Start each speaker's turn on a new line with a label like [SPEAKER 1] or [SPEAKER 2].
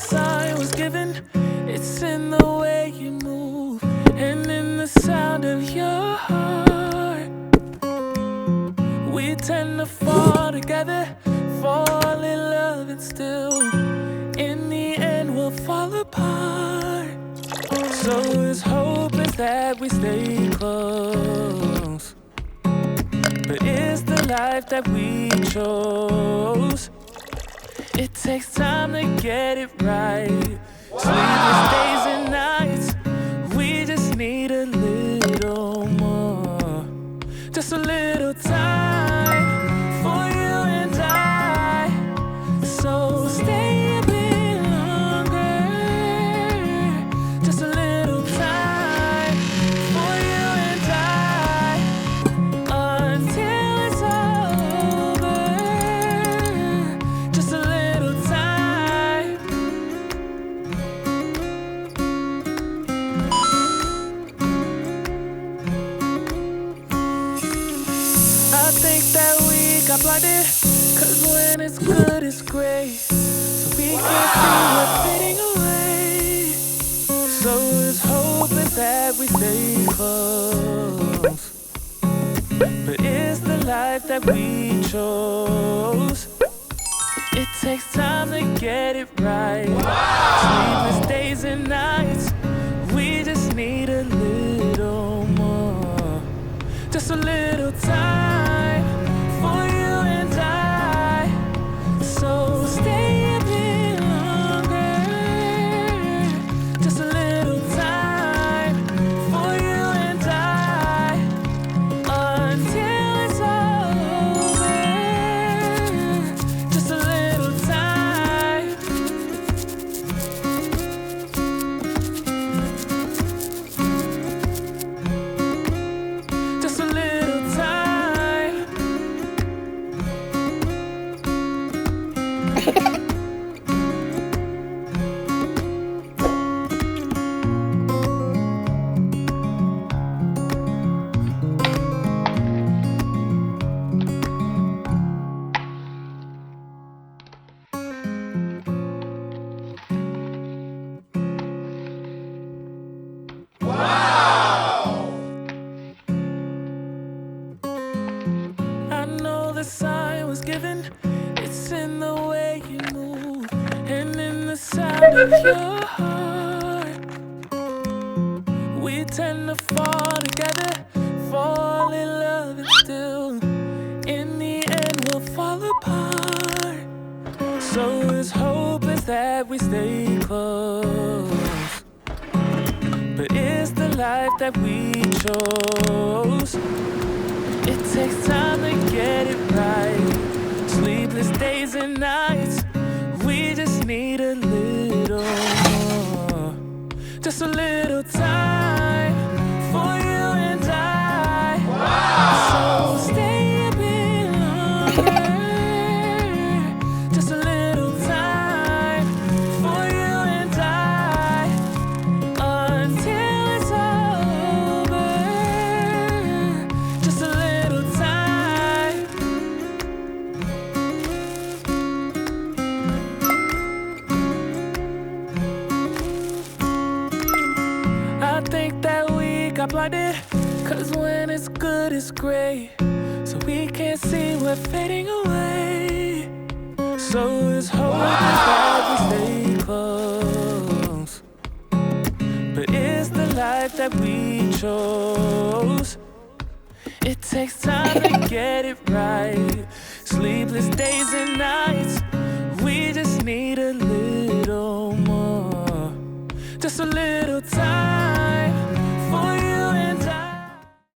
[SPEAKER 1] sign was given. It's in the way you move and in the sound of your heart. We tend to fall together, fall in love, and still in the end we'll fall apart. So his hope is that we stay close, but it's the life that we chose. It takes time to get it right. Sleepless days and nights, we just need a little more. Just a little time for you and I. So stay a bit longer. Just a little time for you and I, until it's over. Just a little time. I think that we got blinded, 'cause when it's good it's great, so we can't see what's fading away. So his hope is that we stay close, but it's the life that we chose. It takes time to get it right. Sleepless days and nights, we just need a little more. Just a little time for you and I. So stay a bit longer. Just a little time for you and I, until it's over. Just a little time. Just a little time. I know the sign was given. It's in the way you move and in the sound of your heart. We tend to fall together, fall in love, and still in the end we'll fall apart. So his hope is that we stay close, but it's the life that we chose. It takes time to get it right. Sleepless days and nights, we just need a little more. Just a little time for you and I. So stay a bit longer. Just a little time for you and I, until it's over. Just a little time. I think that we got blinded, 'cause when it's good it's great, so we can't see we're fading away. So his hope is that we stay close, but it's the life that we chose. It takes time to get it right. Sleepless days and nights, we just need a little more. Just a little time.